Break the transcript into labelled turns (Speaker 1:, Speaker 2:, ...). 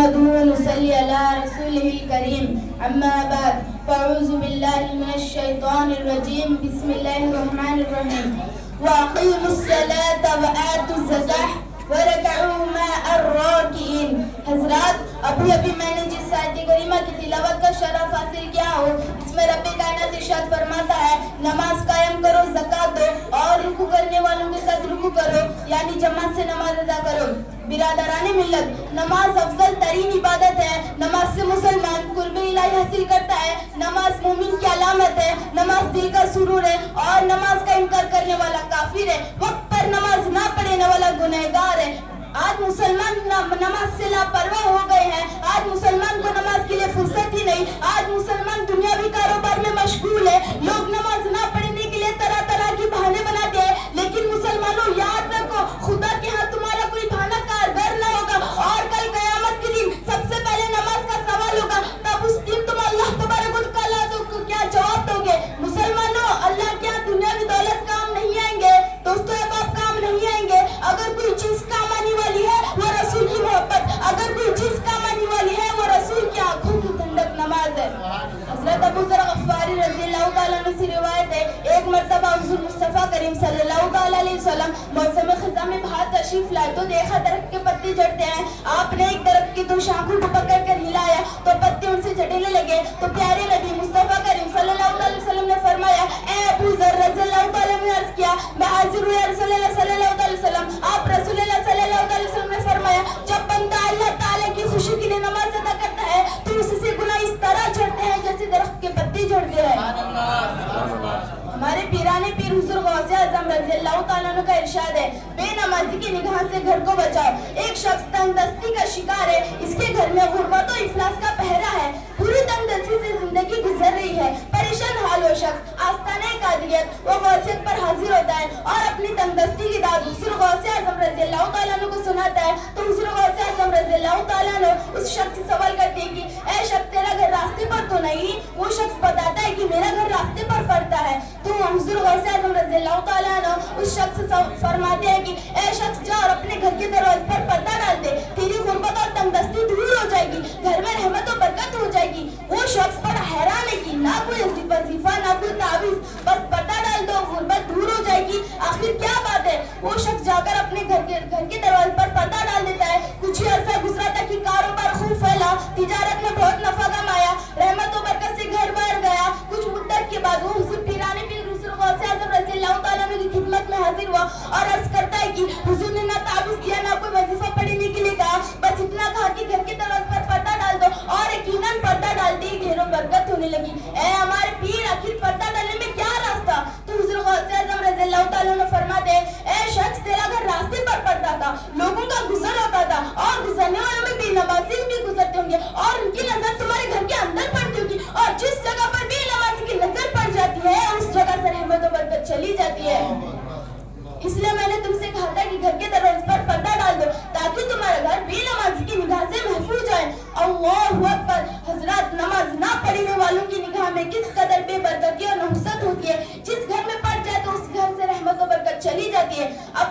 Speaker 1: نحمده ونصلي على رسوله الكريم أما بعد فأعوذ بالله من الشيطان الرجيم بسم الله الرحمن الرحيم وأقيموا الصلاة وآتوا الزكاة وَرَكَعُوا مَعَ الرَّاكِعِينَ. حضرات ابھی میں نے جس آیت کریمہ کی تلاوت کا شرف حاصل کیا ہو اس میں رب کائنات ارشاد فرماتا ہے نماز قائم کرو، زکات دو اور رکوع کرنے والوں کے ساتھ رکوع کرو، یعنی جماعت سے نماز ادا کرو. برادران ملت، نماز افضل ترین عبادت ہے. نماز سے مسلمان قرب الہی حاصل کرتا ہے. نماز مومن کی علامت ہے. نماز دل کا سرور ہے اور نماز کا انکار کرنے والا کافر ہے. وقت پر نماز نہ پڑھنے والا گنہگار ہے. آج مسلمان نماز سے لاپرواہ ہو گئے ہیں. آج مسلمان کو نماز کے لیے فرصت ہی نہیں. آج مسلمان دنیاوی کاروبار میں مشغول ہے. لوگ نماز نہ پڑھنے کے لیے طرح طرح کی بہانے بناتے ہیں. لیکن مسلمانوں یاد رکھو خدا کے ہاں تمہارا کوئی بہانہ کارگر نہ ہوگا اور کل قیامت کے دن سب سے پہلے نماز کا سوال ہوگا. تب اس دن تم اللہ تبارک و تعالیٰ کو کیا جواب دو گے؟ مسلمانوں اللہ کے ہاں دنیاوی دولت کام نہیں آئیں گے، دوستو احباب کام نہیں آئیں گے. اگر کوئی چیز کام آنے والی ہے وہ رسول کی محبت، اگر کوئی چیز کام آنے والی ہے وہ رسول کی آنکھوں کی ٹھنڈک نماز ہے. حضرت ابو ذر غفاری رضی اللہ تعالیٰ عنہ سے روایت ہے ایک مرتبہ حضور مصطفیٰ کریم صلی اللہ تعالیٰ علیہ وسلم موسم خزاں میں باہر تشریف لائے تو دیکھا درخت کے پتے جھڑتے ہیں. آپ نے ایک درخت کی دو شاخوں کو پکڑ کر ہلایا تو پتے ان سے جھڑنے لگے. تو پیارے نبی مصطفیٰ کریم صلی اللہ علیہ وسلم نے فرمایا اے ابو ذر رضی اللہ تعالیٰ عنہ نے عرض کیا میں حاضر ہوں یا رسول اللہ صلی اللہ علیہ وسلم. آپ رسول اللہ صلی اللہ علیہ وسلم نے فرمایا جب بندہ اللہ تعالیٰ کی خوشی کے لیے نماز ادا کرتا ہے تو اس سے گناہ اس طرح جھڑتے ہیں جیسے درخت کے پتے جھڑتے ہیں. ہمارے پیرانے پیر حضور غوث اعظم رضی اللہ تعالیٰ عنہ کا ارشاد ہے بے نمازی کی نگاہ سے گھر کو بچاؤ. ایک شخص تنگ دستی کا شکار ہے. اس کے گھر میں غربت و افلاس کا پہرا ہے. پوری تنگ دستی سے زندگی گزر رہی ہے. پریشان حال وہ شخص آستانہ قادریت و غوثیت پر حاضر ہوتا ہے اور اپنی تنگ دستی کی داد حضور غوث اعظم رضی اللہ تعالیٰ عنہ کو سناتا ہے. تو حضور غوث اعظم رضی اللہ تعالیٰ عنہ اس شخص سے سوال کرتے ہیں کہ اے شخص تیرا گھر راستے پر تو نہیں؟ وہ شخص بتاتا ہے کہ میرا گھر راستے پر پڑتا ہے. تو حضور غوث اعظم رضی اللہ تعالیٰ عنہ اس شخص سے فرماتے ہیں کہ اے شخص جا اور اپنے گھر کے دروازے پر پردہ ڈال دے، تیری غربت اور تنگ دستی دور ہو جائے گی، گھر میں رحمت و برکت ہو جائے گی. وہ شخص بڑا حیران ہے کہ نہ کوئی وظیفہ نہ کوئی تعویذ، بس پردہ ڈال دو غربت دور ہو جائے گی، آخر کیا بات ہے؟ وہ شخص جا کر اپنے گھر کے دروازے پر پردہ ڈال دیتا ہے. کچھ ہی عرصہ گزرا تھا کہ کاروبار خوب پھیلا، تجارت میں بہت نفع کمایا، رحمت و برکت سے گھر بھر گیا. کچھ مدت کے بعد وہ حضور پیرانے پیر حضور غوث اعظم رضی اللہ تعالیٰ عنہ کی خدمت میں حاضر ہوا اور عرض کرتا ہے کہ حضور نے نہ تعویذ دیا نہ کوئی وظیفہ پڑھنے کے لیے کہا، بس اتنا کہا کہ گھر کے دروازے پر پردہ ڈال دو اور یقیناً پردہ ڈالتے ہی ڈھیروں برکت ہونے لگی. اے ہمارے پیر آخر پردہ ڈالنے میں کیا راستہ؟ تو حضور غوث اعظم رضی اللہ تعالیٰ عنہ فرماتے ہیں اے شخص تیرا گھر راستے پر پڑتا تھا، لوگوں کا گزر ہوتا تھا اور گزرنے والوں میں بے نمازی بھی گزرتے ہوں گے اور ان کی نظر تمہارے گھر کے اندر پڑتی ہوگی اور جس جگہ پر بے نمازی کی نظر پڑ جاتی ہے اس جگہ سے رحمت و برکت چلی جاتی ہے. اس لیے میں نے تم سے کہا تھا کہ گھر کے دروازے پر پردہ ڈال دو تاکہ تمہارا گھر بے نمازی کی نگاہ سے محفوظ جائے. اللہ اکبر. حضرات نماز نہ پڑھنے والوں کی نگاہ میں کس قدر بے برکتی اور نحوست ہوتی ہے. جس گھر میں پڑ جائے تو اس گھر سے رحمت و برکت چلی جاتی ہے. اب